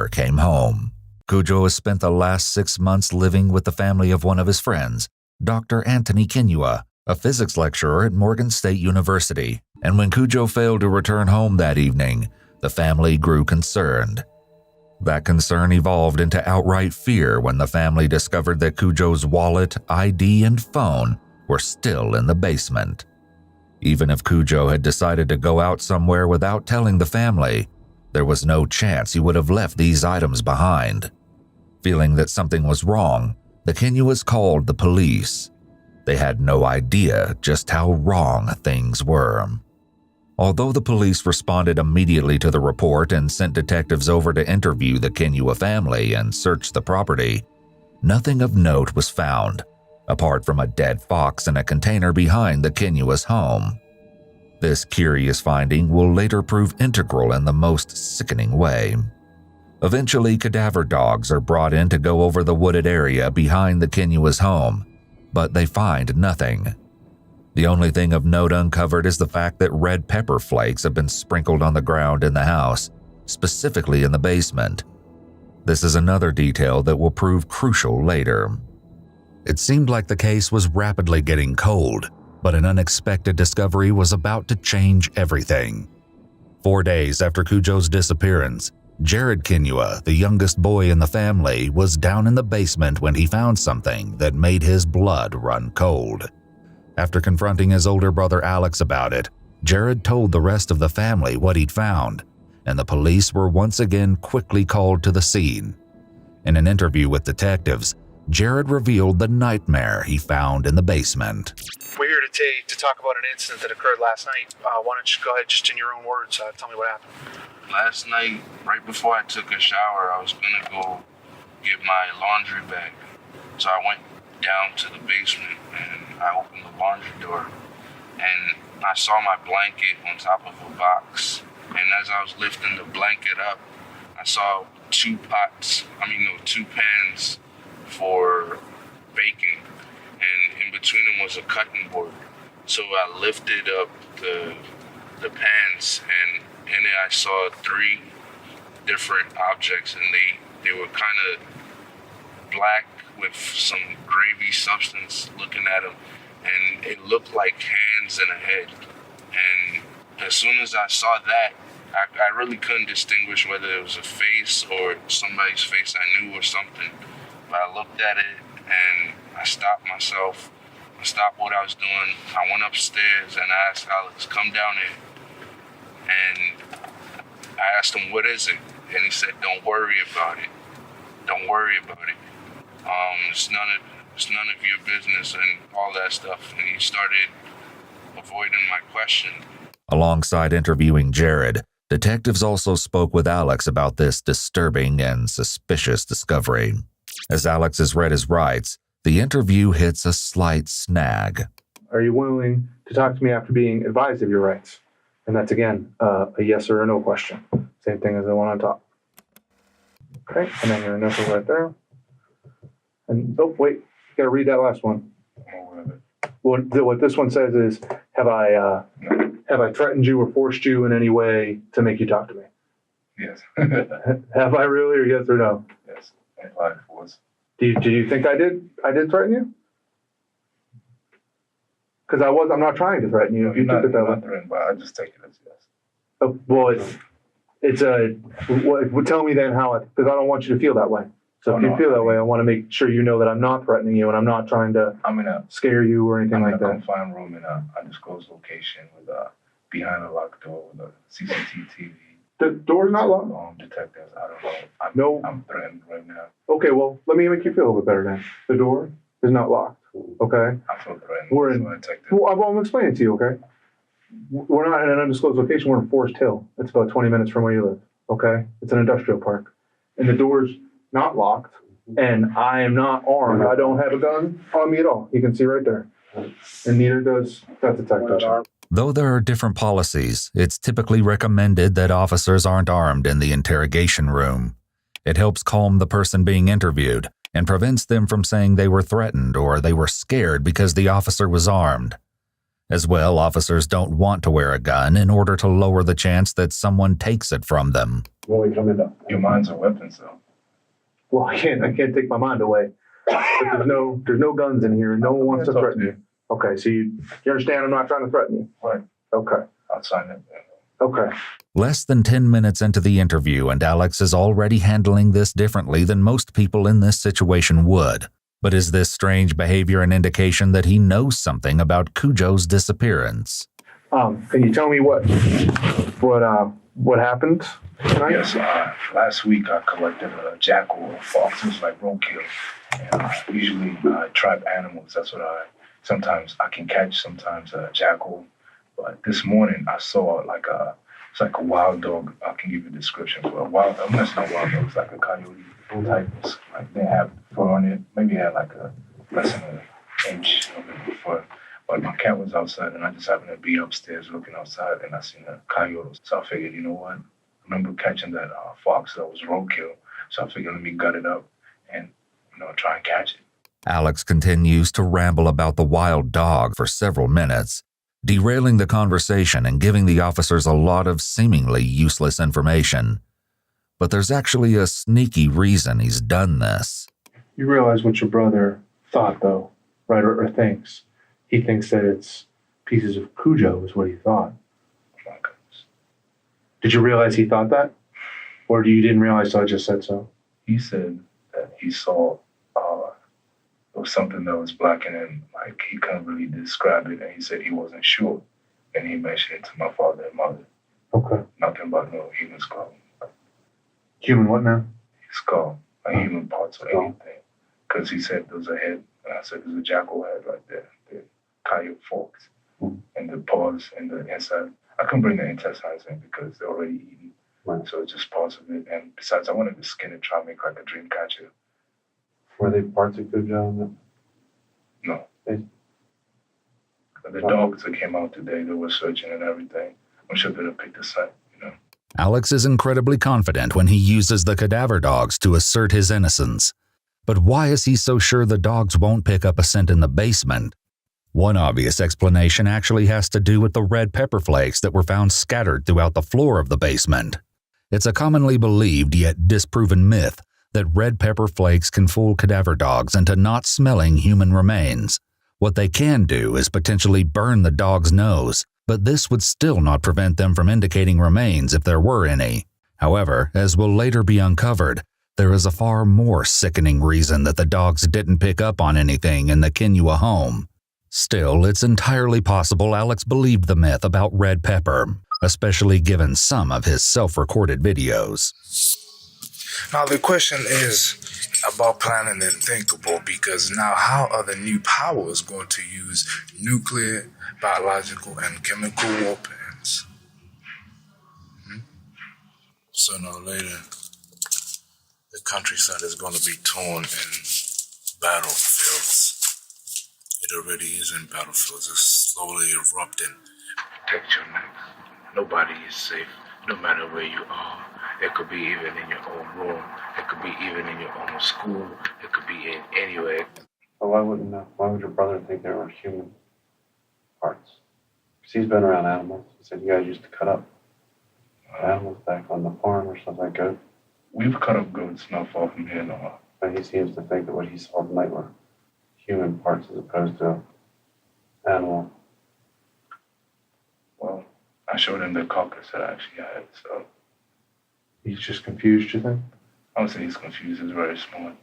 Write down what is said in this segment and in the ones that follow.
never came home. Cujo has spent the last 6 months living with the family of one of his friends, Dr. Anthony Kinyua, a physics lecturer at Morgan State University. And when Cujo failed to return home that evening, the family grew concerned. That concern evolved into outright fear when the family discovered that Cujo's wallet, ID, and phone were still in the basement. Even if Cujo had decided to go out somewhere without telling the family, there was no chance he would have left these items behind. Feeling that something was wrong, the Kinyuas called the police. They had no idea just how wrong things were. Although the police responded immediately to the report and sent detectives over to interview the Kinyua family and search the property, nothing of note was found, apart from a dead fox in a container behind the Kinyua's home. This curious finding will later prove integral in the most sickening way. Eventually, cadaver dogs are brought in to go over the wooded area behind the Kinyua's home, but they find nothing. The only thing of note uncovered is the fact that red pepper flakes have been sprinkled on the ground in the house, specifically in the basement. This is another detail that will prove crucial later. It seemed like the case was rapidly getting cold, but an unexpected discovery was about to change everything. 4 days after Cujo's disappearance, Jared Kinyua, the youngest boy in the family, was down in the basement when he found something that made his blood run cold. After confronting his older brother Alex about it, Jared told the rest of the family what he'd found, and the police were once again quickly called to the scene. In an interview with detectives, Jared revealed the nightmare he found in the basement. We're here today to talk about an incident that occurred last night. Why don't you go ahead, just in your own words, tell me what happened. Last night, right before I took a shower, I was gonna go get my laundry bag. So I went down to the basement and I opened the laundry door and I saw my blanket on top of a box. And as I was lifting the blanket up, I saw two pans for baking, and in between them was a cutting board. So I lifted up the pans, and in it I saw 3 different objects, and they were kind of black with some gravy substance looking at them, and it looked like hands and a head. And as soon as I saw that, I really couldn't distinguish whether it was a face or somebody's face I knew or something. But I looked at it and I stopped myself. I stopped what I was doing. I went upstairs and I asked Alex, come down here. And I asked him, what is it? And he said, don't worry about it. Don't worry about it. It's none of your business and all that stuff. And he started avoiding my question. Alongside interviewing Jared, detectives also spoke with Alex about this disturbing and suspicious discovery. As Alex has read his rights, the interview hits a slight snag. Are you willing to talk to me after being advised of your rights? And that's, again, a yes or a no question. Same thing as the one on top. Okay, and then your initial right there. And, oh, wait, you got to read that last one. What this one says is, have I threatened you or forced you in any way to make you talk to me? Yes. Have I really, or yes or no? Yes. I was. Do you think I did? I did threaten you? Because I'm not trying to threaten you. If you took it that way. Threatened, but I just take it as yes. Oh, well, tell me then how, because I don't want you to feel that way. So if you feel that way, I want to make sure you know that I'm not threatening you and I'm not trying to scare you or anything like that. I'm in a confined room in an undisclosed location with behind a locked door with a CCTV. The door's not locked? Detectives, I don't know. I'm threatened right now. Okay, well, let me make you feel a little bit better then. The door is not locked, okay? I feel threatened. I'm explaining to you, okay? We're not in an undisclosed location. We're in Forest Hill. It's about 20 minutes from where you live, okay? It's an industrial park. And the door's not locked, and I am not armed. I don't have a gun on me at all. You can see right there. And neither does that detective. Though there are different policies, it's typically recommended that officers aren't armed in the interrogation room. It helps calm the person being interviewed and prevents them from saying they were threatened or they were scared because the officer was armed. As well, officers don't want to wear a gun in order to lower the chance that someone takes it from them. When we come in, Your mind's a weapon, so. Well, I can't take my mind away. But there's no guns in here. No one wants to threaten you. Okay, so you understand I'm not trying to threaten you? Right. Okay. I'll sign it. Okay. Less than 10 minutes into the interview, and Alex is already handling this differently than most people in this situation would. But is this strange behavior an indication that he knows something about Cujo's disappearance? Can you tell me what happened tonight? Yes, last week I collected a jackal or fox. It was like roadkill. And usually I trap animals. That's what sometimes I can catch, sometimes a jackal. But this morning I saw it's like a wild dog. I can give you a description for a wild, I'm not saying wild dog, it's like a coyote type. Like they have fur on it. Maybe it had like a less than an inch of it fur. But my cat was outside and I just happened to be upstairs looking outside and I seen a coyote. So I figured, you know what? I remember catching that fox that was roadkill. So I figured let me gut it up and, try and catch it. Alex continues to ramble about the wild dog for several minutes, derailing the conversation and giving the officers a lot of seemingly useless information. But there's actually a sneaky reason he's done this. You realize what your brother thought, though, right? Or thinks. He thinks that it's pieces of Cujo is what he thought. Oh my goodness. Did you realize he thought that? Or you didn't realize till I just said so? He said that he saw it was something that was black in him, like he couldn't really describe it, and he said he wasn't sure. And he mentioned it to my father and mother. Okay. Nothing but no human skull. Human what now? Skull, like human parts or anything. Because he said there's a head, and I said there's a jackal head right there, the coyote forks, and the paws and the inside. I couldn't bring the intestines in because they're already eaten. Right. So it's just parts of it. And besides, I wanted to skin it, try to make like a dream catcher. were they parts of Cujo? No. They- The dogs that came out today, they were searching and everything. I'm sure they'd have picked the scent, Alex is incredibly confident when he uses the cadaver dogs to assert his innocence. But why is he so sure the dogs won't pick up a scent in the basement? One obvious explanation actually has to do with the red pepper flakes that were found scattered throughout the floor of the basement. It's a commonly believed yet disproven myth that red pepper flakes can fool cadaver dogs into not smelling human remains. What they can do is potentially burn the dog's nose, but this would still not prevent them from indicating remains if there were any. However, as will later be uncovered, there is a far more sickening reason that the dogs didn't pick up on anything in the Kinyua home. Still, it's entirely possible Alex believed the myth about red pepper, especially given some of his self-recorded videos. Now the question is about planning the unthinkable, because now how are the new powers going to use nuclear, biological, and chemical weapons? Sooner or later, the countryside is going to be torn in battlefields. It already is in battlefields. It's slowly erupting. Protect your neck. Nobody is safe, no matter where you are. It could be even in your own room. It could be even in your own school. It could be in anywhere. But why would your brother think there were human parts? Because he's been around animals. He said you guys used to cut up animals back on the farm or something like that. We've cut up goats not far from here, no. But he seems to think that what he saw tonight were human parts as opposed to animal. Well, I showed him the carcass that I actually had, so He's just confused, you think? I would say he's confused. He's very smart.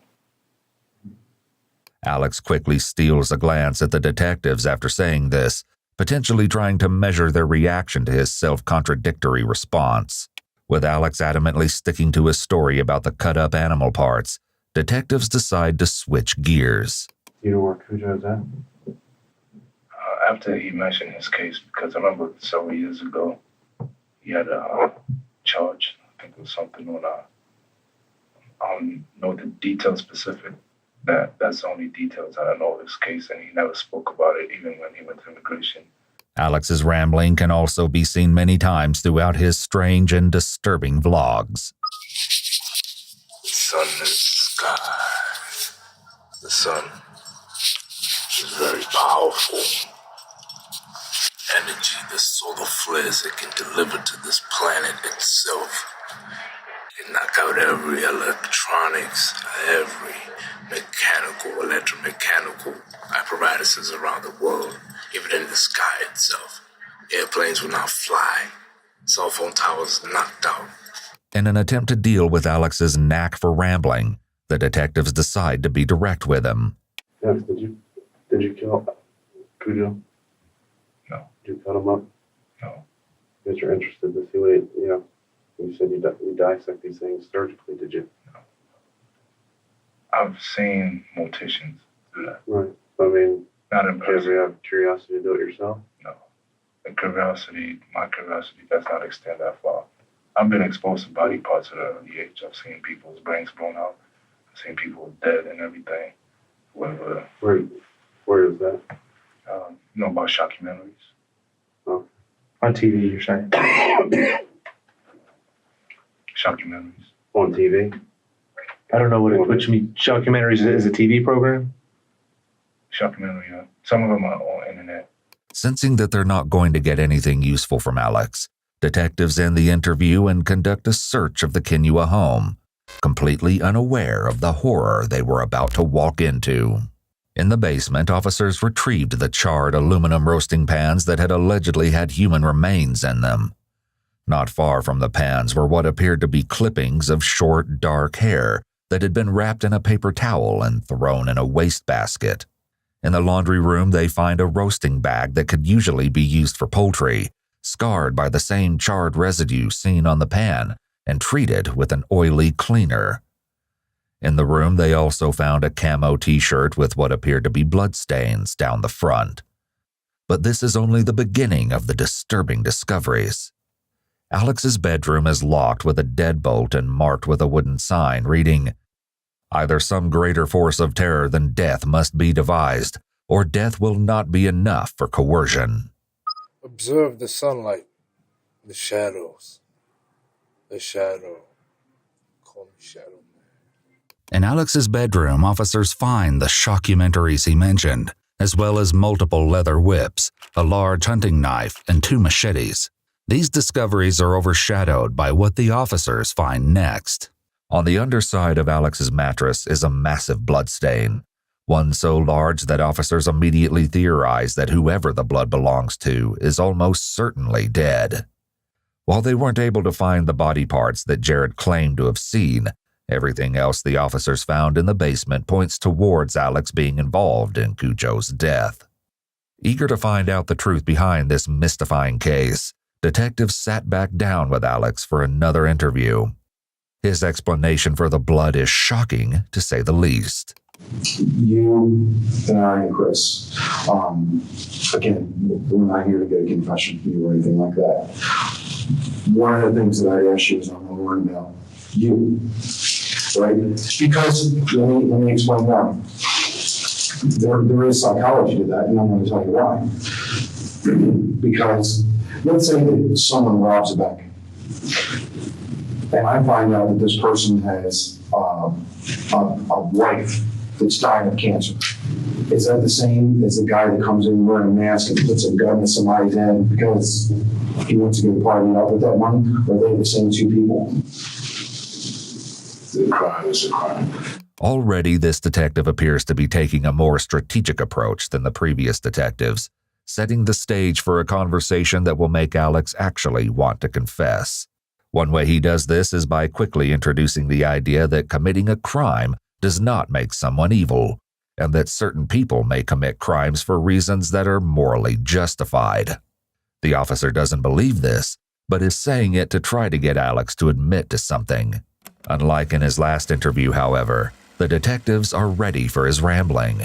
Alex quickly steals a glance at the detectives after saying this, potentially trying to measure their reaction to his self-contradictory response. With Alex adamantly sticking to his story about the cut-up animal parts, detectives decide to switch gears. You know where Cujo's at? After he mentioned his case, because I remember several years ago, he had a charge. I think it was something on I don't know the details specific. That's the only details I don't know of his case, and he never spoke about it even when he went to immigration. Alex's rambling can also be seen many times throughout his strange and disturbing vlogs. The sun is the sky. The sun is very powerful. energy, the solar flares it can deliver to this planet itself. It knock out every electronics, every mechanical, electromechanical apparatuses around the world, even in the sky itself. Airplanes will not fly. Cell phone towers knocked out. In an attempt to deal with Alex's knack for rambling, the detectives decide to be direct with him. Yes, did you kill Cujo? No. Did you cut him up? No. Because you're interested to see what you said you dissect these things surgically, did you? No. I've seen morticians do that. Right. I mean, Not in do you person. ever have curiosity to do it yourself? No. My curiosity does not extend that far. I've been exposed to body parts at an early age. I've seen people's brains blown out. I've seen people dead and everything. Whatever. Where is that? You know about shockumentaries? On TV, you're saying? Shockumentaries. On TV? I don't know what you mean. Shockumentaries is a TV program? Shockumentary, yeah. Some of them are on internet. Sensing that they're not going to get anything useful from Alex, detectives end the interview and conduct a search of the Kinyua home, completely unaware of the horror they were about to walk into. In the basement, officers retrieved the charred aluminum roasting pans that had allegedly had human remains in them. Not far from the pans were what appeared to be clippings of short, dark hair that had been wrapped in a paper towel and thrown in a wastebasket. In the laundry room, they find a roasting bag that could usually be used for poultry, scarred by the same charred residue seen on the pan and treated with an oily cleaner. In the room, they also found a camo t-shirt with what appeared to be bloodstains down the front. But this is only the beginning of the disturbing discoveries. Alex's bedroom is locked with a deadbolt and marked with a wooden sign reading, "Either some greater force of terror than death must be devised, or death will not be enough for coercion." Observe the sunlight, the shadows. The shadow. Call me Shadow Man. In Alex's bedroom, officers find the shockumentaries he mentioned, as well as multiple leather whips, a large hunting knife, and 2 machetes. These discoveries are overshadowed by what the officers find next. On the underside of Alex's mattress is a massive bloodstain, one so large that officers immediately theorize that whoever the blood belongs to is almost certainly dead. While they weren't able to find the body parts that Jared claimed to have seen, everything else the officers found in the basement points towards Alex being involved in Cujo's death. Eager to find out the truth behind this mystifying case, detectives sat back down with Alex for another interview. His explanation for the blood is shocking, to say the least. You and I and Chris, again, we're not here to get a confession from you or anything like that. One of the things that I'd ask you is I'm going to learn about you, right? Because let me explain why. There is psychology to that, and I'm going to tell you why. Because let's say that someone robs a bank, and I find out that this person has a wife that's dying of cancer. Is that the same as the guy that comes in wearing a mask and puts a gun to somebody's head because he wants to get partied up with that money? Or are they the same 2 people? The crime is a crime. Already, this detective appears to be taking a more strategic approach than the previous detectives, setting the stage for a conversation that will make Alex actually want to confess. One way he does this is by quickly introducing the idea that committing a crime does not make someone evil, and that certain people may commit crimes for reasons that are morally justified. The officer doesn't believe this, but is saying it to try to get Alex to admit to something. Unlike in his last interview, however, the detectives are ready for his rambling.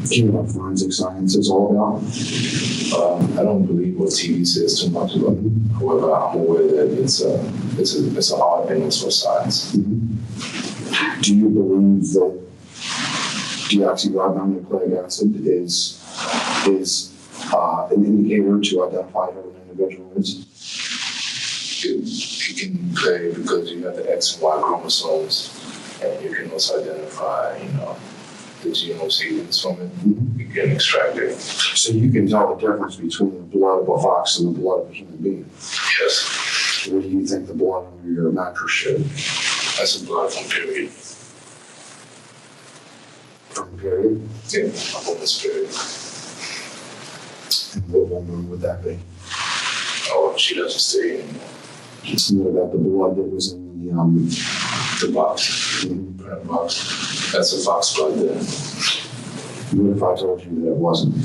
Do you know what forensic science is all about? I don't believe what TV says too much about it. However, I'm aware that it's a hard evidence for science. Mm-hmm. Do you believe that deoxyribonucleic acid is an indicator to identify who an individual is? It can play because you have the X and Y chromosomes, and you can also identify, the genome sequence from it, we can extract it. So you can tell the difference between the blood of a fox and the blood of a human being. Yes, What do you think the blood on your mattress showed? that's a blood from period. From period? Yeah, a woman's period. And what woman would that be? Oh, she doesn't stay anymore. What about the blood that was in The box, print box, that's a fox blood then. what if I told you that it wasn't?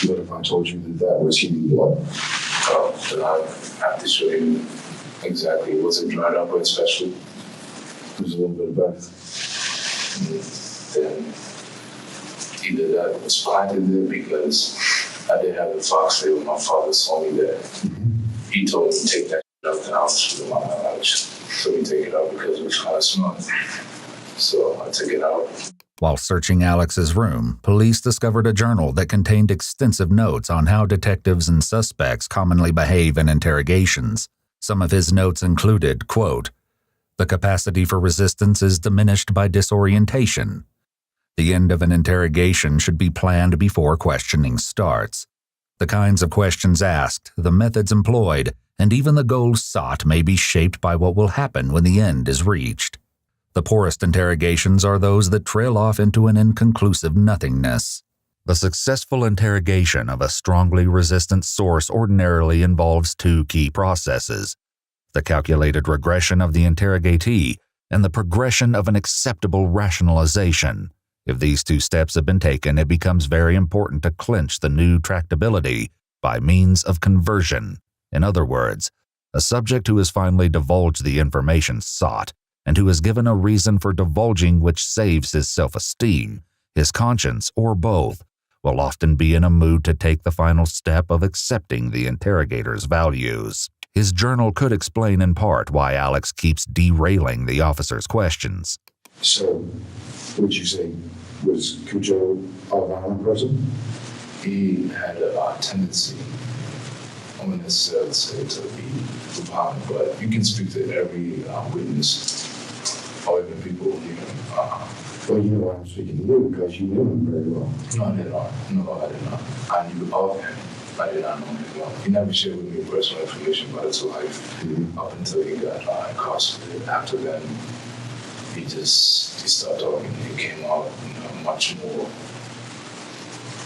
What if I told you that that was human blood? Then I have to show you exactly, was it dried up or especially? There's a little bit of both. Then either that was planted there because I didn't have the fox there when my father saw me there. He told me to take that out the house with my knowledge. So we take it out because it was kind of smelly. So I took it out. While searching Alex's room, police discovered a journal that contained extensive notes on how detectives and suspects commonly behave in interrogations. Some of his notes included, quote, "The capacity for resistance is diminished by disorientation. The end of an interrogation should be planned before questioning starts. The kinds of questions asked, the methods employed, and even the goals sought may be shaped by what will happen when the end is reached. The poorest interrogations are those that trail off into an inconclusive nothingness." The successful interrogation of a strongly resistant source ordinarily involves two key processes: the calculated regression of the interrogatee and the progression of an acceptable rationalization. If these two steps have been taken, it becomes very important to clinch the new tractability by means of conversion. In other words, a subject who has finally divulged the information sought, and who is given a reason for divulging which saves his self-esteem, his conscience, or both, will often be in a mood to take the final step of accepting the interrogator's values. His journal could explain in part why Alex keeps derailing the officer's questions. So, would you say, was Cujo a violent person? He had a tendency, I wouldn't necessarily say to be violent, but you can speak to every witness or even people who knew him. Well, you know I'm speaking to you because you knew him very well. No, I did not. No, I did not. I knew of him. I did not know him well. He never shared with me personal information about his life up until he got incarcerated. After then, he started talking. He came out, much more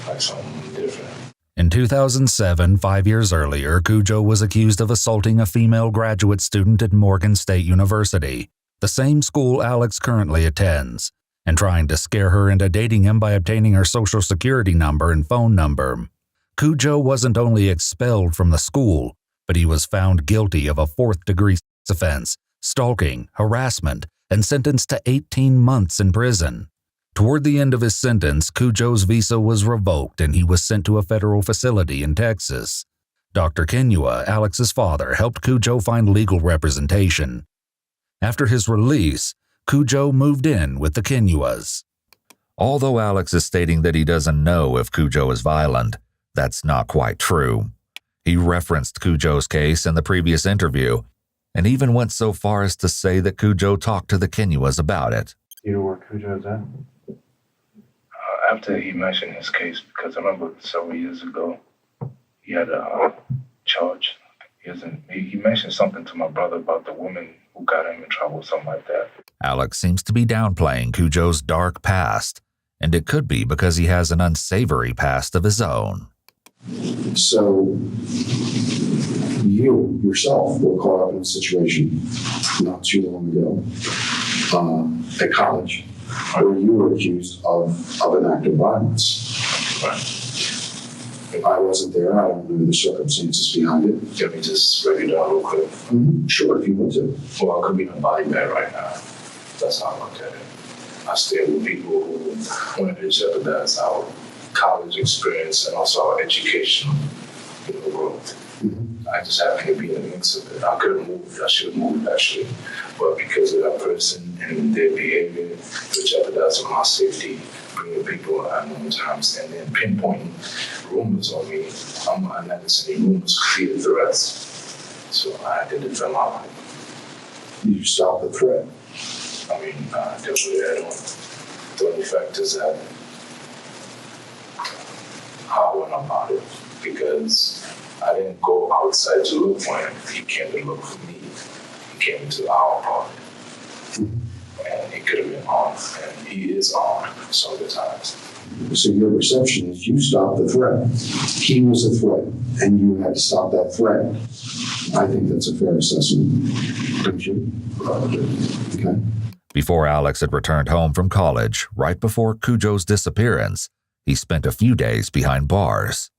like something different. In 2007, 5 years earlier, Cujo was accused of assaulting a female graduate student at Morgan State University, the same school Alex currently attends, and trying to scare her into dating him by obtaining her social security number and phone number. Cujo wasn't only expelled from the school, but he was found guilty of a fourth-degree offense, stalking, harassment, and sentenced to 18 months in prison. Toward the end of his sentence, Cujo's visa was revoked and he was sent to a federal facility in Texas. Dr. Kinyua, Alex's father, helped Cujo find legal representation. After his release, Cujo moved in with the Kinyuas. Although Alex is stating that he doesn't know if Cujo is violent, that's not quite true. He referenced Cujo's case in the previous interview, and even went so far as to say that Cujo talked to the Kinyuas about it. You know where Cujo is at? After he mentioned his case, because I remember several years ago, he had a charge. He mentioned something to my brother about the woman who got him in trouble, something like that. Alex seems to be downplaying Cujo's dark past, and it could be because he has an unsavory past of his own. So, you yourself were caught up in a situation not too long ago at college where you were accused of an act of violence. Right. I wasn't there. I don't know the circumstances behind it. Let me just break it down real quick. Sure, if you want to. Well, I could be in a body bag right now. That's how I look at it. I stay with people who want to jeopardize our college experience and also our education, growth. I just happened to be in the mix of it. I could have moved. I should have moved, actually. But because of that person and their behavior, it jeopardized my safety, bringing people at unknown times, and then pinpointing rumors on me. I'm not sending rumors, fear threats. So I had to defend my life. You stopped the threat. I mean, definitely I don't. The only fact is that how I went about it, because I didn't go outside to look for him. He came to look for me. He came to our apartment. And he could have been armed, and he is armed some of the times. So your perception is you stopped the threat. He was a threat, and you had to stop that threat. I think that's a fair assessment, don't you? Okay. Before Alex had returned home from college, right before Cujo's disappearance, he spent a few days behind bars.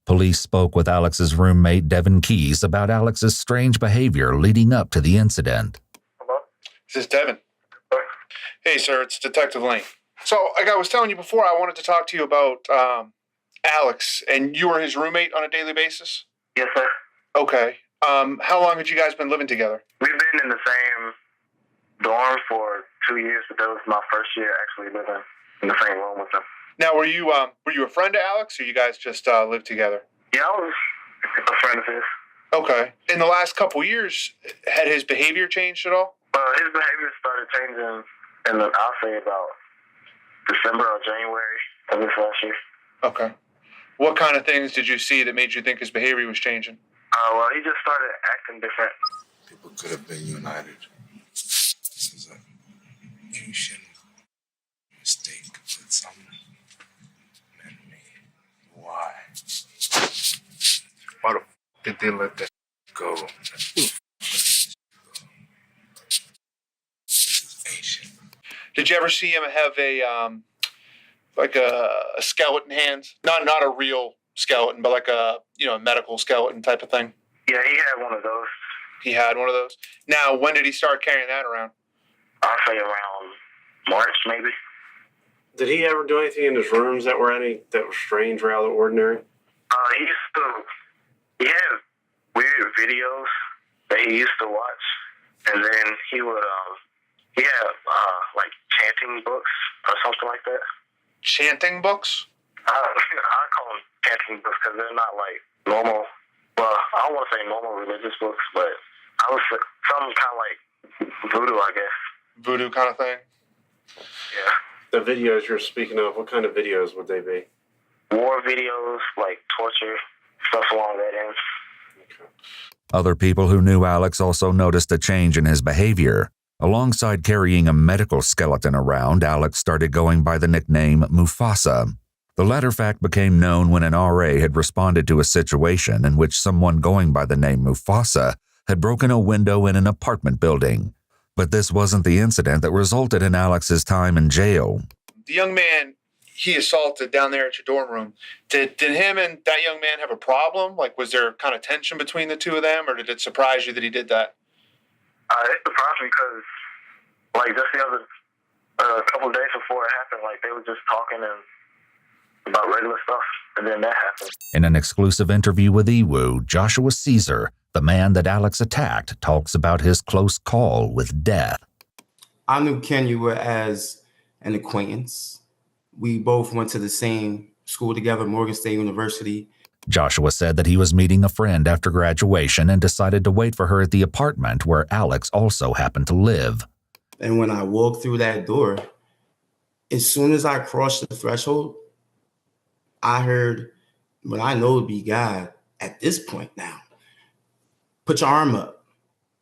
Police spoke with Alex's roommate Devin Keys about Alex's strange behavior leading up to the incident. Hello? This is Devin. Hey, sir, it's Detective Lane. So, like I was telling you before, I wanted to talk to you about Alex, and you were his roommate on a daily basis? Yes, sir. Okay. How long had you guys been living together? We've been in the same dorm for 2 years, but that was my first year actually living in the same room with him. Now, were you a friend of Alex, or you guys just lived together? Yeah, I was a friend of his. Okay. In the last couple years, had his behavior changed at all? His behavior started changing in, I'll say, about December or January of this last year. Okay. What kind of things did you see that made you think his behavior was changing? Well, he just started acting different. People could have been united. This is an ancient mistake that some men made. Why? Why the f did they let that go? This is ancient. Did you ever see him have a skeleton hand? Not a real skeleton, but like a medical skeleton type of thing. Yeah, he had one of those. He had one of those. Now, when did he start carrying that around? I'll say around March, maybe. Did he ever do anything in his rooms that were strange or out of the ordinary? He had weird videos that he used to watch, and then he would, he had, like, chanting books or something like that. Chanting books? I call them chanting books because they're not, like, normal, well, I don't want to say normal religious books, but I would say something kind of like voodoo, I guess. Voodoo kind of thing? Yeah. The videos you're speaking of, what kind of videos would they be? War videos, like torture, stuff along that end. Okay. Other people who knew Alex also noticed a change in his behavior. Alongside carrying a medical skeleton around, Alex started going by the nickname Mufasa. The latter fact became known when an RA had responded to a situation in which someone going by the name Mufasa had broken a window in an apartment building. But this wasn't the incident that resulted in Alex's time in jail. The young man he assaulted down there at your dorm room, did him and that young man have a problem? Like, was there kind of tension between the two of them, or did it surprise you that he did that? It surprised me because, like, just the other a couple of days before it happened, like, they were just talking and about regular stuff, and then that happened. In an exclusive interview with Iwu, Joshua Caesar, the man that Alex attacked, talks about his close call with death. I knew Kinyua as an acquaintance. We both went to the same school together, Morgan State University. Joshua said that he was meeting a friend after graduation and decided to wait for her at the apartment where Alex also happened to live. And when I walked through that door, as soon as I crossed the threshold, I heard what I know to be God at this point now. Put your arm up.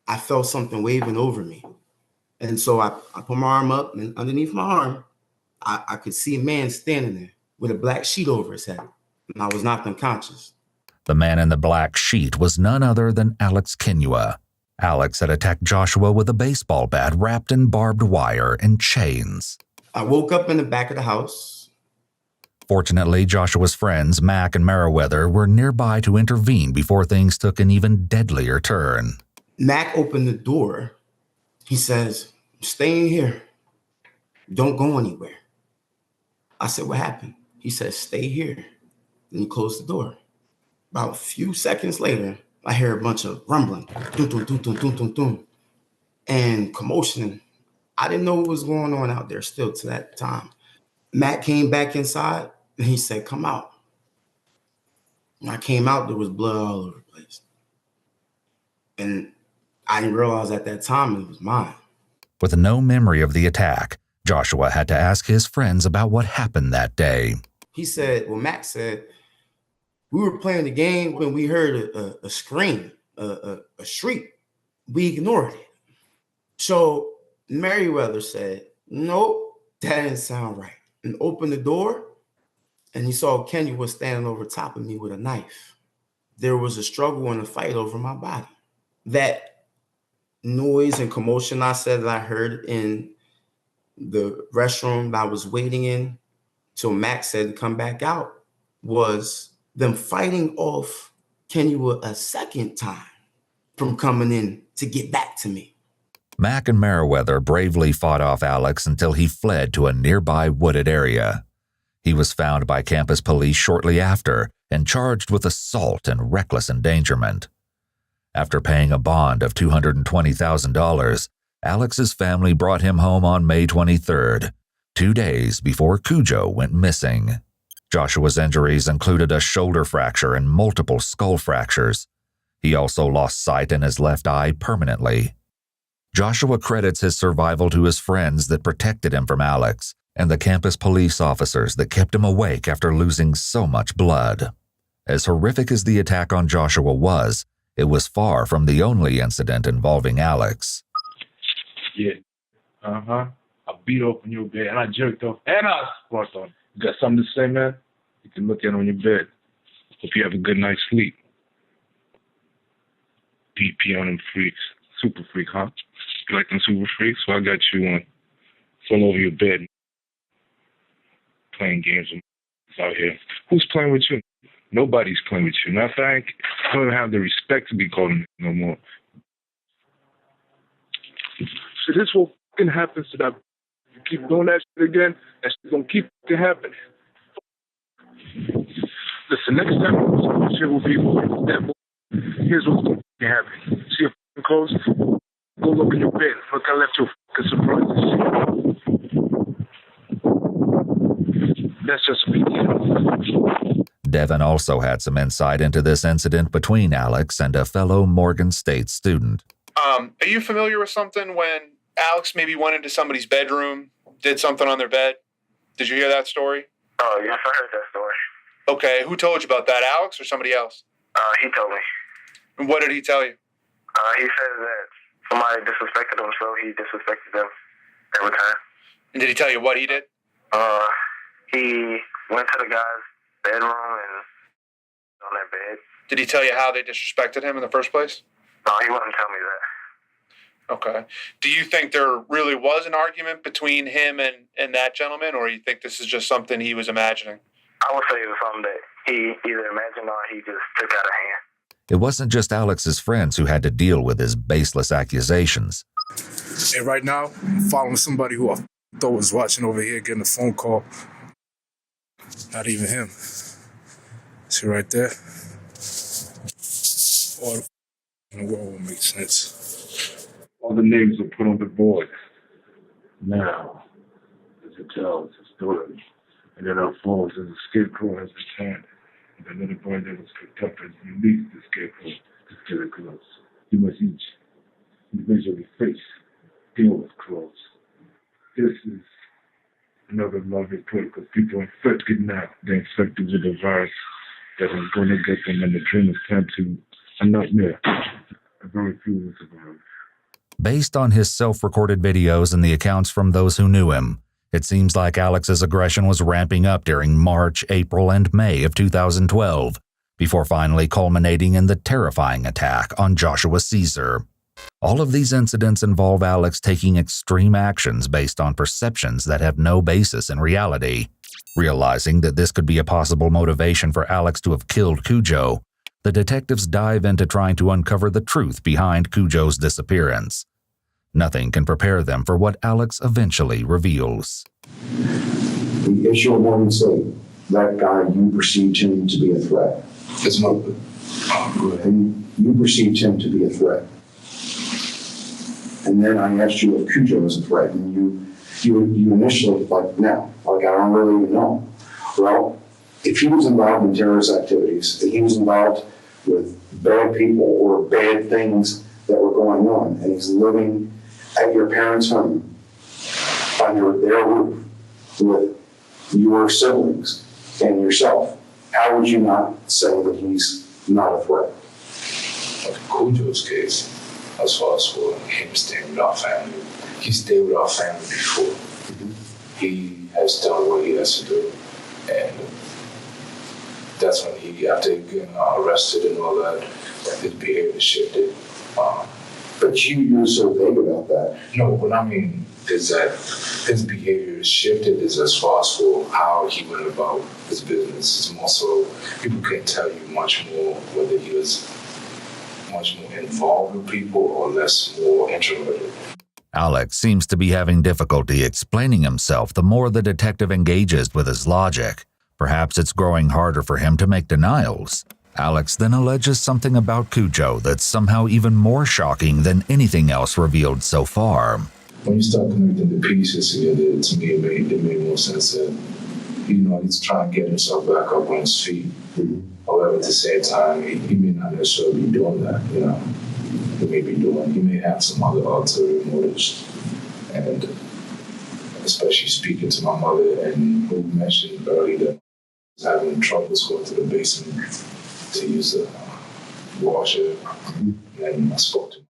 I felt something waving over me. And so I put my arm up, and underneath my arm, I could see a man standing there with a black sheet over his head. And I was knocked unconscious. The man in the black sheet was none other than Alex Kinyua. Alex had attacked Joshua with a baseball bat wrapped in barbed wire and chains. I woke up in the back of the house. Fortunately, Joshua's friends, Mac and Meriwether, were nearby to intervene before things took an even deadlier turn. Mac opened the door. He says, "I'm staying here. Don't go anywhere." I said, "What happened?" He said, "Stay here." Then he closed the door. About a few seconds later, I hear a bunch of rumbling, dun, dun, dun, dun, dun, dun, dun, and commotion. I didn't know what was going on out there still to that time. Matt came back inside, and he said, "Come out." When I came out, there was blood all over the place. And I didn't realize at that time it was mine. With no memory of the attack, Joshua had to ask his friends about what happened that day. He said, well, Matt said, We were playing the game when we heard a scream, a shriek. We ignored it. So Merriweather said, nope, that didn't sound right. And opened the door, and he saw Kinyua was standing over top of me with a knife. There was a struggle and a fight over my body. That noise and commotion I said that I heard in the restroom that I was waiting in till Max said to come back out was them fighting off Kinyua a second time from coming in to get back to me. Mac and Merriweather bravely fought off Alex until he fled to a nearby wooded area. He was found by campus police shortly after and charged with assault and reckless endangerment. After paying a bond of $220,000, Alex's family brought him home on May 23rd, 2 days before Cujo went missing. Joshua's injuries included a shoulder fracture and multiple skull fractures. He also lost sight in his left eye permanently. Joshua credits his survival to his friends that protected him from Alex and the campus police officers that kept him awake after losing so much blood. As horrific as the attack on Joshua was, it was far from the only incident involving Alex. Yeah. I beat off on your bed, and I jerked off, and I sparked on. You got something to say, man? You can look at it on your bed. Hope you have a good night's sleep. DP on them freaks. Super freak, huh? You like them super freaks? Well, I got you one. It's all over your bed. Playing games with out here. Who's playing with you? Nobody's playing with you. Matter of fact, I don't have the respect to be called no more. So this will fucking happen to that. You keep doing that shit again, that shit gonna keep happening. Listen, next time you shit with people, here's what's gonna happen. See your fucking clothes? Go look in your bed. Look, I left you fucking surprises. That's just a beginning. Devin also had some insight into this incident between Alex and a fellow Morgan State student. Are you familiar with something when Alex maybe went into somebody's bedroom, did something on their bed? Did you hear that story? Oh, yes, I heard that story. Okay, who told you about that, Alex or somebody else? He told me. And what did he tell you? He said that somebody disrespected him, so he disrespected them every time. And did he tell you what he did? He went to the guy's bedroom and on their bed. Did he tell you how they disrespected him in the first place? No, he wouldn't tell me that. Okay. Do you think there really was an argument between him and that gentleman, or you think this is just something he was imagining? I would say it was something that he either imagined or he just took out of hand. It wasn't just Alex's friends who had to deal with his baseless accusations. And right now, I'm following somebody who I thought was watching over here getting a phone call. Not even him. See right there? All in the world will make sense. All the names are put on the board. Now, as it tells the story, and then our falls as a scarecrow has returned. And the little boy that was picked up has released the scarecrow to scare crows. You must each individually face, deal with crows. This is another love report because people are infected now. They're infected with a virus that is going to get them, and the dream is turned to a nightmare. A very few will survive. Based on his self-recorded videos and the accounts from those who knew him, it seems like Alex's aggression was ramping up during March, April, and May of 2012, before finally culminating in the terrifying attack on Joshua Caesar. All of these incidents involve Alex taking extreme actions based on perceptions that have no basis in reality. Realizing that this could be a possible motivation for Alex to have killed Cujo, the detectives dive into trying to uncover the truth behind Cujo's disappearance. Nothing can prepare them for what Alex eventually reveals. The issue of Morgan State, that guy, you perceived him to be a threat. It's not good. And you perceived him to be a threat. And then I asked you if Cujo was a threat, and you initially, like, no, like, I don't really even know. Well, if he was involved in terrorist activities, if he was involved with bad people or bad things that were going on, and he's living at your parents' home, under their roof, with your siblings and yourself how would you not say that he's not a threat? In Cujo's case, as far as for him staying with our family, he stayed with our family before. He has done what he has to do, and that's when after getting arrested and all that, his behavior shifted. But you're so vague about that. No, what I mean is that his behavior shifted is as far as for how he went about his business. It's more so people can tell you much more whether he was much more involved with people or more introverted. Alex seems to be having difficulty explaining himself the more the detective engages with his logic. Perhaps it's growing harder for him to make denials. Alex then alleges something about Cujo that's somehow even more shocking than anything else revealed so far. When you start connecting the pieces together, to me, it made more sense that, he's trying to get himself back up on his feet. However, at the same time, he may not necessarily be doing that, He may have some other ulterior motives. And especially speaking to my mother, and who mentioned earlier that he was having troubles going to the basement to use the washer. And I spoke to him.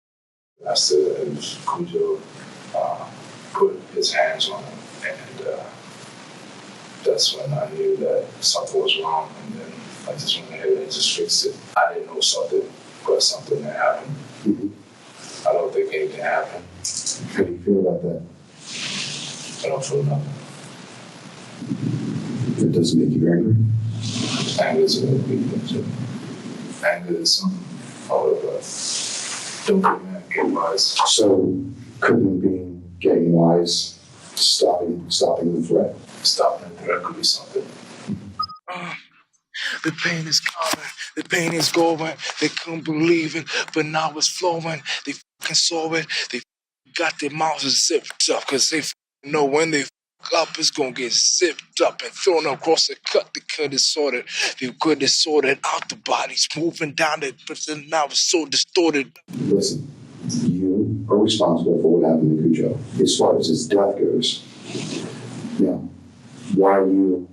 I said if Cujo put his hands on him, and that's when I knew that something was wrong, and then I just went ahead and just fixed it. I didn't know something, but something that happened. I don't think anything happened. How do you feel about that? I don't feel nothing. It doesn't make you angry? Anger is a big thing. Anger is something. However, don't get mad, get wise. So, couldn't being getting wise, stopping the threat? Stopping the threat could be something. The pain is coming, the pain is going. They couldn't believe it, but now it's flowing. They fucking saw it. They got their mouths zipped up, cause they know when they up, it's gonna get zipped up and thrown across the cut. They could have sorted. They could have sorted out the bodies, moving down it, but then now it's so distorted. Listen, you are responsible for what happened to Cujo. As far as his death goes, why you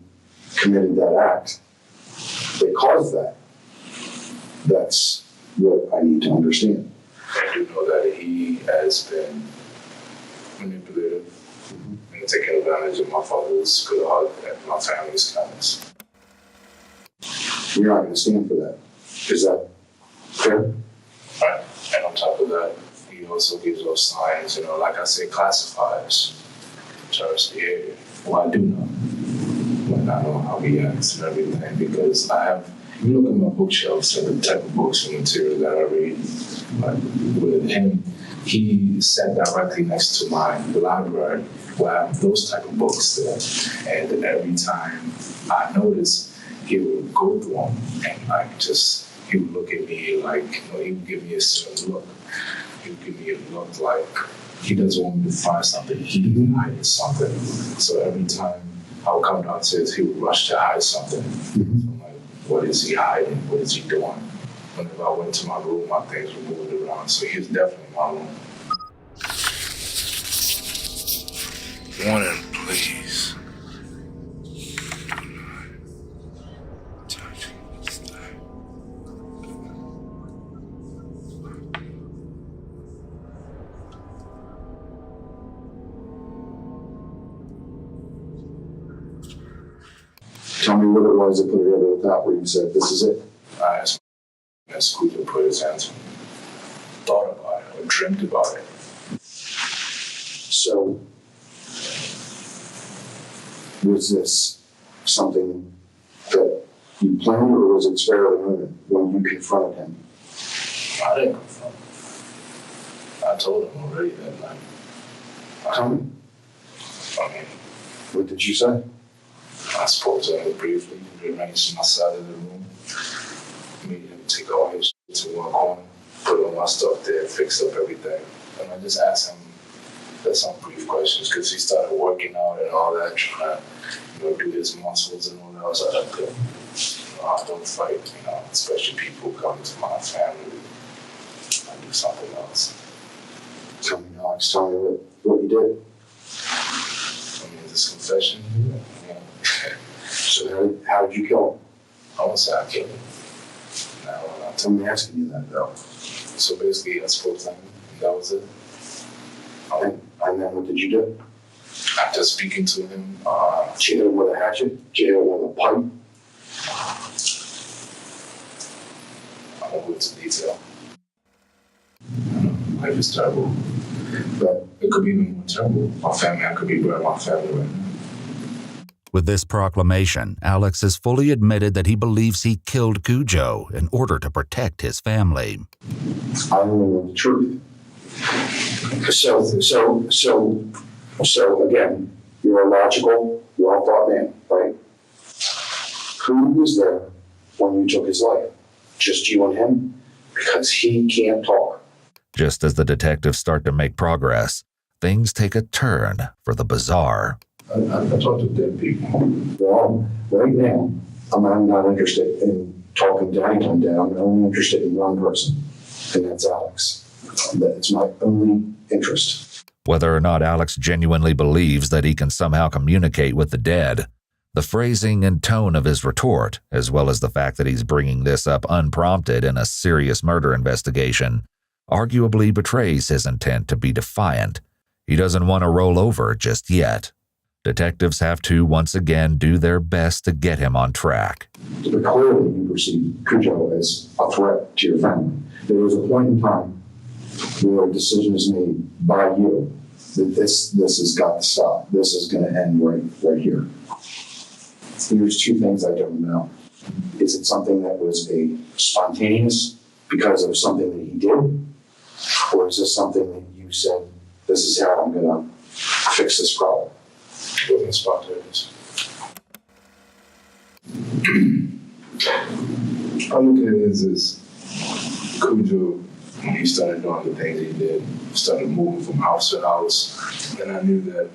committed that act that caused that. That's what I need to understand. I do know that he has been manipulative and taking advantage of my father's good heart and my family's kindness. You're not going to stand for that. Is that fair? Right. And on top of that, he also gives us signs, like I say, classifiers, terrorist behavior. Well, I do know. But I know how he acts and everything, because if you look at my bookshelves and the type of books and material that I read, with him, he sat directly next to my library where I have those type of books there. And every time I noticed, he would go through them and he would look at me like, he would give me a certain look. He would give me a look like he doesn't want me to find something, he hides something. So every time I would come downstairs, he would rush to hide something. So I'm like, what is he hiding? What is he doing? Whenever I went to my room, my things were moved around. So he was definitely in my room. Warning, please. Tell me what it was that put it over the top where you said, this is it. I asked Scooter to put his hands on me. Thought about it or dreamt about it. So, was this something that you planned, or was it fairly limited when you confronted him? I didn't confront him. I told him already that night. Tell me. What did you say? I spoke to him briefly, rearranged my side of the room, made him take all his shit to one corner, put all my stuff there, fixed up everything. And I just asked him some brief questions, because he started working out and all that, trying to do his muscles and all that. I was like, okay, I don't fight, especially people who come to my family. I do something else. Tell me, Alex, tell me what you did. This confession, So how did you kill I won't say I killed him. Now, I'm asking you that though. so basically, I spoke to him, and that was it. And then what did you do? After speaking to him, Did you hit him with a hatchet? Did you hit him with a pipe? I won't go into detail. Life is terrible. But It could be even more terrible. My family, I could be burning my family right now. With this proclamation, Alex has fully admitted that he believes he killed Cujo in order to protect his family. I only know the truth. So again, you're a logical, well-thought man, right? Who was there when you took his life? Just you and him? Because he can't talk. Just as the detectives start to make progress, things take a turn for the bizarre. I talk to dead people. Well, right now, I'm not interested in talking to anyone down. I'm only interested in one person, and that's Alex. That's my only interest. Whether or not Alex genuinely believes that he can somehow communicate with the dead, the phrasing and tone of his retort, as well as the fact that he's bringing this up unprompted in a serious murder investigation, arguably betrays his intent to be defiant. He doesn't want to roll over just yet. Detectives have to once again do their best to get him on track. But clearly you perceive Cujo as a threat to your family. There was a point in time where a decision is made by you that this has got to stop. This is going to end right here. There's two things I don't know. Is it something that was a spontaneous because of something that he did? Or is this something that you said, this is how I'm going to fix this problem? It wasn't spontaneous. I look at it as Cujo, when he started doing the things he did, started moving from house to house, then I knew that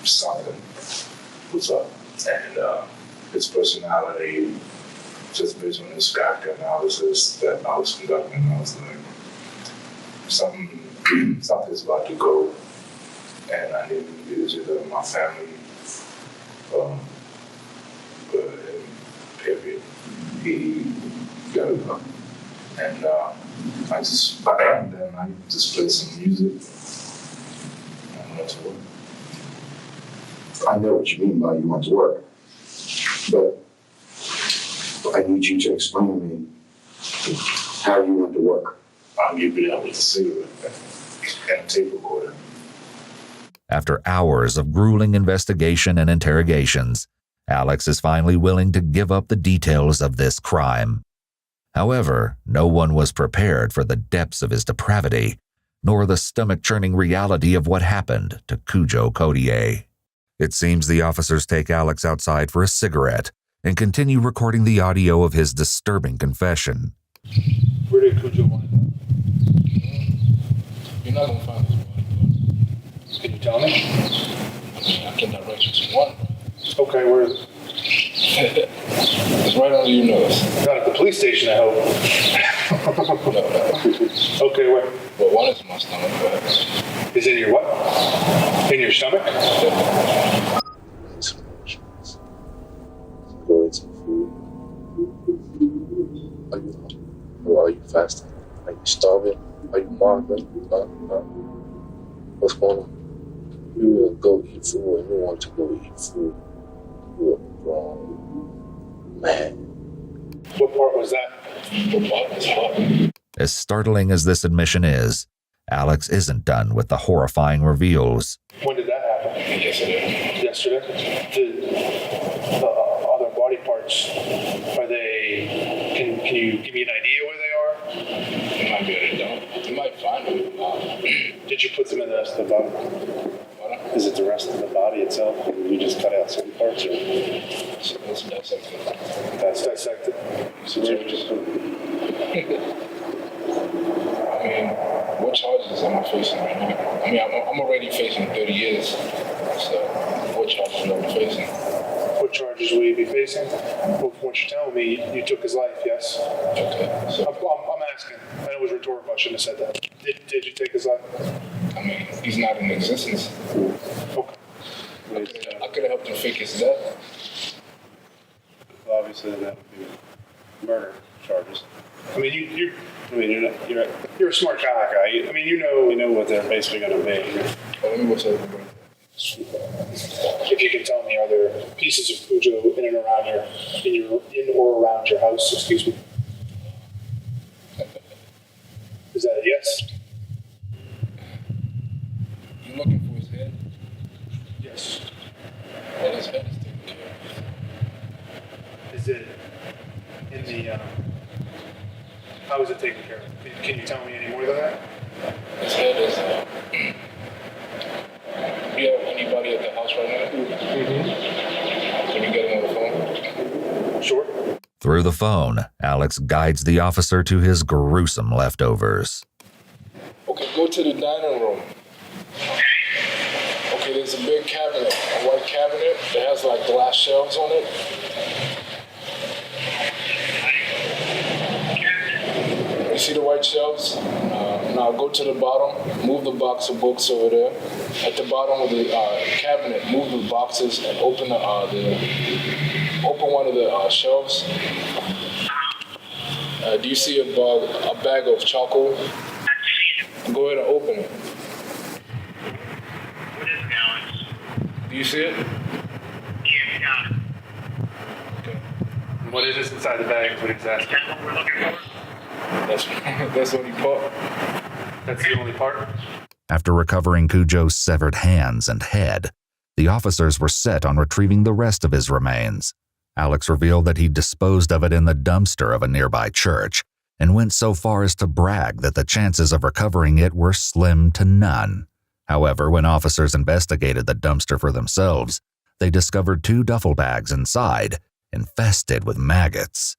something was up. And his personality, just based on his character analysis that I was conducting, I was like, something's about to go. And I knew it was either my family, period. He got to go. And I just played some music and went to work. I know what you mean by you went to work, but I need you to explain to me how you went to work. I'll give you that with a cigarette and a tape recorder. After hours of grueling investigation and interrogations, Alex is finally willing to give up the details of this crime. However, no one was prepared for the depths of his depravity, nor the stomach-churning reality of what happened to Cujo Codier. It seems the officers take Alex outside for a cigarette and continue recording the audio of his disturbing confession. Where did Cujo wind up? You're not gonna find this body. Can you tell me? I mean, I can direct you to one. Okay, where is it? It's right under your nose. Not at the police station, I hope. No. Okay, where? Well, one is in my stomach, but Is in your what? In your stomach? Go eat some food. Are you hungry? Or are you fasting? Are you starving? Are you marveling? What's going on? You will go eat food and you want to go eat food. You're a grown man. What part was that? what part was hot? As startling as this admission is, Alex isn't done with the horrifying reveals. When did that happen? Yesterday. Yesterday? The other body parts, are they, can you give me an idea where they are? You might be able to dump. You might find them. Did you put them in the rest of the body? Is it the rest of the body itself? Or did you just cut out certain parts? Or? So let's dissect it. That's dissected. So where did you just put I mean, what charges am I facing right now? I mean, I'm already facing 30 years. So, what charges am I facing? What charges will you be facing? Well, from what you're telling me, you took his life, yes? Okay. So, I'm asking. I know it was rhetorical. I shouldn't have said that. Did you take his life? I mean, he's not in existence. Okay. I could have helped him fake his death. Well, obviously, then that would be murder charges. I mean, you're a smart guy. You know what they're basically going to be. Let me what's over. If you can tell me, are there pieces of Cujo in or around your house? Excuse me. Is that a yes? You looking for his head? Yes. Well, his head is taken care of. Is it in the? How is it taken care of? Can you tell me any more than that? His head is. Do you have anybody at the house right now? Mm-hmm. Can you get him on the phone? Sure. Through the phone, Alex guides the officer to his gruesome leftovers. Okay, go to the dining room. Okay, there's a big cabinet, a white cabinet that has like glass shelves on it. You see the white shelves? Now go to the bottom, move the box of books over there. At the bottom of the cabinet, move the boxes and open one of the shelves. Do you see a bag of charcoal? Go ahead and open it. What is it, Alex? Do you see it? Yeah, got it. Okay. What is inside the bag? What exactly? Is that what we're looking for? That's the only part. That's the only part? After recovering Cujo's severed hands and head, the officers were set on retrieving the rest of his remains. Alex revealed that he disposed of it in the dumpster of a nearby church and went so far as to brag that the chances of recovering it were slim to none. However, when officers investigated the dumpster for themselves, they discovered 2 duffel bags inside, infested with maggots.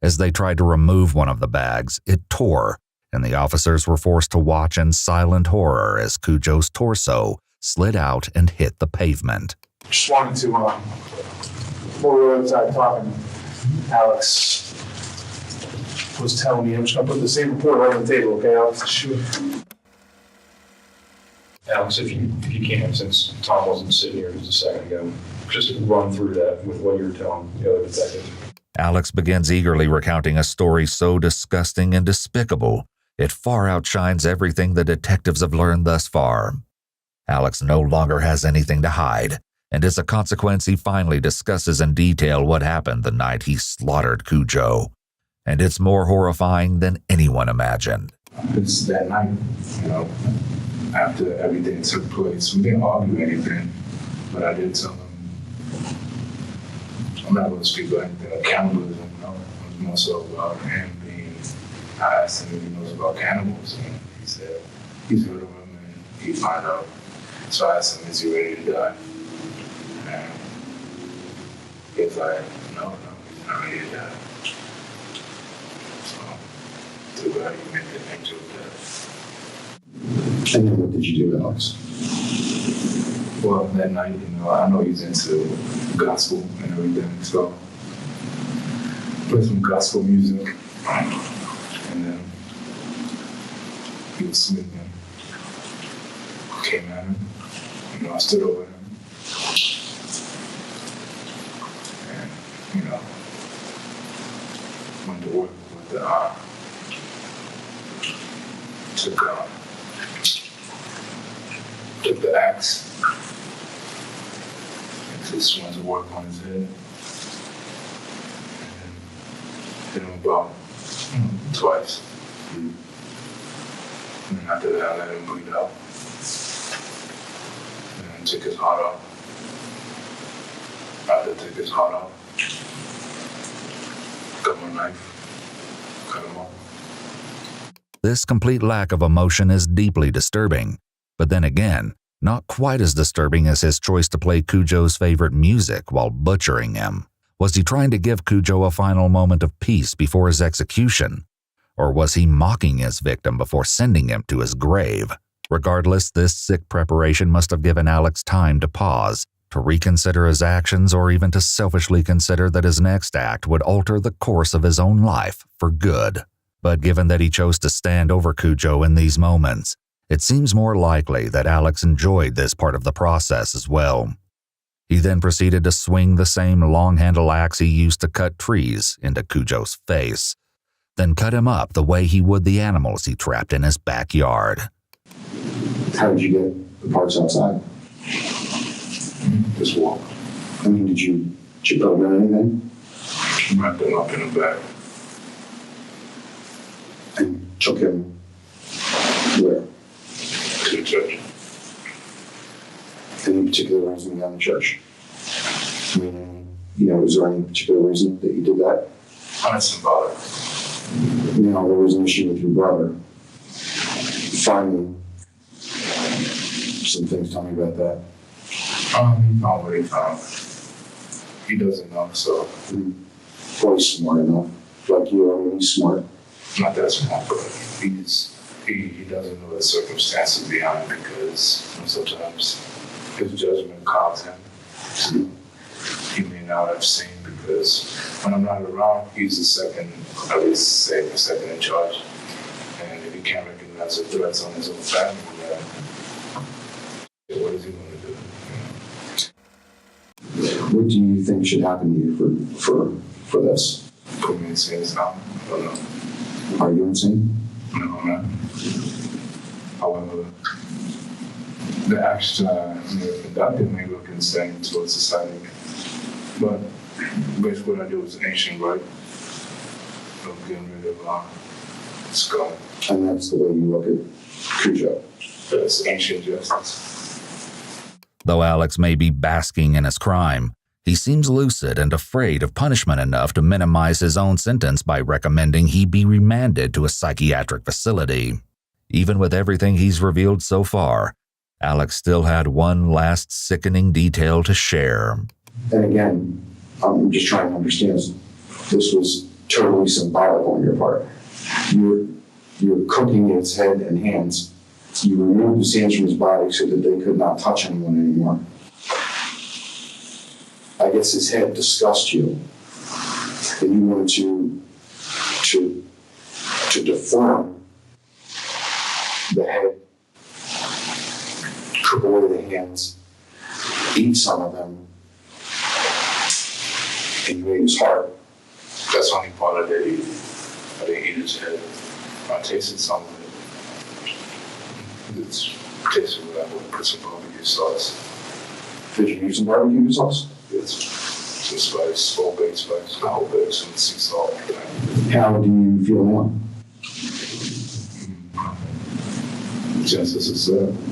As they tried to remove one of the bags, it tore, and the officers were forced to watch in silent horror as Cujo's torso slid out and hit the pavement. Just wanted to, before we were outside talking, Alex was telling me, I'm just gonna put the same report on the table, okay, Alex? Sure. Alex, if you can, since Tom wasn't sitting here just a second ago, just run through that with what you were telling the other detective. Alex begins eagerly recounting a story so disgusting and despicable, it far outshines everything the detectives have learned thus far. Alex no longer has anything to hide, and as a consequence, he finally discusses in detail what happened the night he slaughtered Cujo. And it's more horrifying than anyone imagined. It's that night, after everything took place. We didn't argue anything, but I did tell him, I'm not going to speak about anything like cannibalism, It was more so about him being, I asked him if he knows about cannibals, and he said he's heard of them and he'd find out. So I asked him, is he ready to die? And he's like, no, he's not ready to die. So, too bad he made the angel of death. And then what did you do, Alex? Well, that night, I know he's into gospel and everything, so play some gospel music, and then he was sleeping. Came at him, I stood over him, and went to work with the took the axe. Just went to work on his head. And then hit him about twice. And then after that, I let him bleed out. And then took his heart off. After I took his heart off, got my knife, cut him off. This complete lack of emotion is deeply disturbing, but then again, not quite as disturbing as his choice to play Cujo's favorite music while butchering him. Was he trying to give Cujo a final moment of peace before his execution? Or was he mocking his victim before sending him to his grave? Regardless, this sick preparation must have given Alex time to pause, to reconsider his actions, or even to selfishly consider that his next act would alter the course of his own life for good. But given that he chose to stand over Cujo in these moments, it seems more likely that Alex enjoyed this part of the process as well. He then proceeded to swing the same long-handle axe he used to cut trees into Cujo's face, then cut him up the way he would the animals he trapped in his backyard. How did you get the parts outside? Just walk. I mean, did you put them in anything? Wrap them up in a bag. And took him where? To the church. Any particular reason behind the church? I mean, is there any particular reason that you did that? Symbolic. There was an issue with your brother. Finally, some things. Tell me about that. Not what he found. He doesn't know, so. Probably smart enough. Like you, I mean, he's smart. Not that smart, but he doesn't know the circumstances behind it because sometimes his judgment clouds him. He may not have seen because when I'm not around, he's the second, at least say the second in charge. And if he can't recognize the threats on his own family, then what is he going to do? What do you think should happen to you for this? Put me in insane asylum. I don't know. Are you insane? No, I'm not. However, the actions I conducted may look insane towards society. But basically what I do is ancient right of getting rid of skull. And that's the way you look at Cujo. That's ancient justice. Though Alex may be basking in his crime, he seems lucid and afraid of punishment enough to minimize his own sentence by recommending he be remanded to a psychiatric facility. Even with everything he's revealed so far, Alex still had one last sickening detail to share. And again, I'm just trying to understand. This was totally symbolic on your part. You're cooking its head and hands. You removed his hands from his body so that they could not touch anyone anymore. I guess his head disgusted you, and you wanted to deform the head, cook away the hands, eat some of them, and you ate his heart. That's the only part I did eat. I didn't eat his head. I tasted some of it. It's tasted what I would put some barbecue sauce. Did you use some barbecue sauce? Yes. Some spice, whole baked spice, whole baked, some sea salt. How do you feel now? Justice is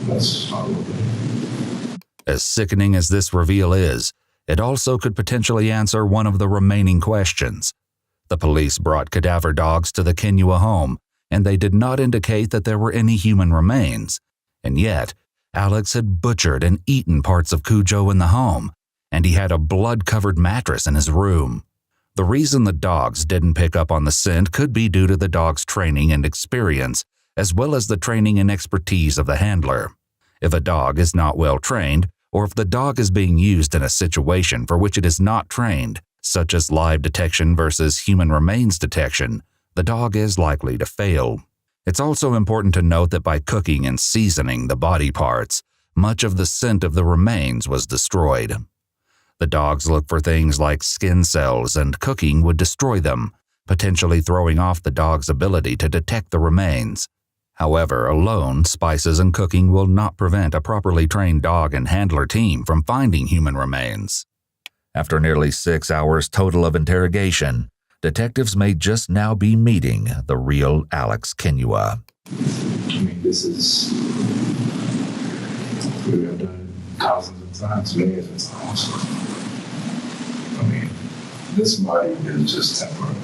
that's not what As sickening as this reveal is, it also could potentially answer one of the remaining questions. The police brought cadaver dogs to the Kinyua home, and they did not indicate that there were any human remains. And yet, Alex had butchered and eaten parts of Cujo in the home, and he had a blood-covered mattress in his room. The reason the dogs didn't pick up on the scent could be due to the dog's training and experience, as well as the training and expertise of the handler. If a dog is not well trained, or if the dog is being used in a situation for which it is not trained, such as live detection versus human remains detection, the dog is likely to fail. It's also important to note that by cooking and seasoning the body parts, much of the scent of the remains was destroyed. The dogs look for things like skin cells, and cooking would destroy them, potentially throwing off the dog's ability to detect the remains. However, alone, spices and cooking will not prevent a properly trained dog and handler team from finding human remains. After nearly 6 hours total of interrogation, detectives may just now be meeting the real Alex Kinyua. I mean, this is, we have done it thousands of times, millions of times. I mean, this body is just temporary.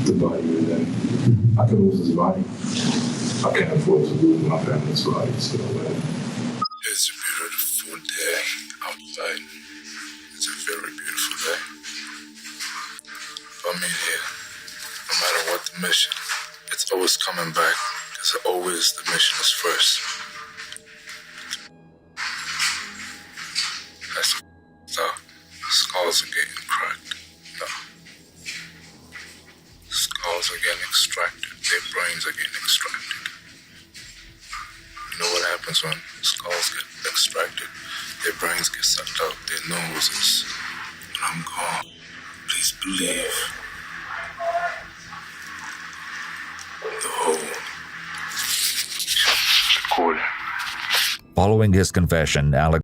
The body within, I could lose this body. I can't afford to lose my family's body, so It's a beautiful day outside. It's a very beautiful day. I mean, here, no matter what the mission, it's always coming back, because always the mission is first. That's so skulls are getting cracked. No. Skulls are getting extracted. Their brains are getting extracted. You know what happens when skulls get extracted? Their brains get sucked out their noses. When I'm gone, please believe the whole recording. Following his confession, Alex